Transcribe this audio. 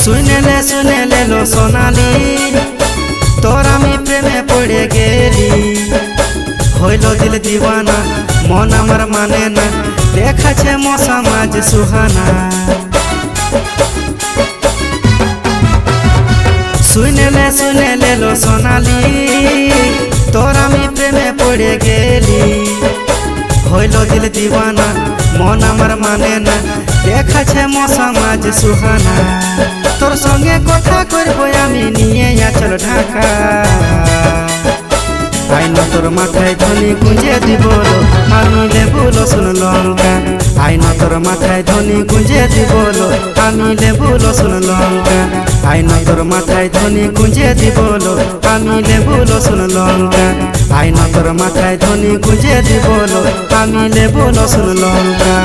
শুনেলে লো সোনালি তোর আমি প্রেমে পড়ে গেলি হইল দিল দিওয়ানা মন আমার মানে না দেখাছে মশা মাঝ সুহানা শুনেলে লো সোনালি তোর আমি প্রেমে পড়ে গেলি হইল দিল দিওয়ানা মন আমার মানে না দেখাছে মশা মাঝ সুহানা তোর সঙ্গে কথা করবো আমি নিয়ে চল ঢাকা আইন তোর মাথায় ধনী গুঁজে দিব আমি লেবু রসুন লঙ্কা আইন তোর মাথায় ধনী গুঁজে দিব আমি লেবু রসুন লঙ্কা আইন তোর মাথায় ধনী গুঁজে দিব আমি লেবু রসুন লঙ্কা আইন তোর মাথায় ধনী গুঁজে দিব আমি লেবু রসুন লঙ্কা।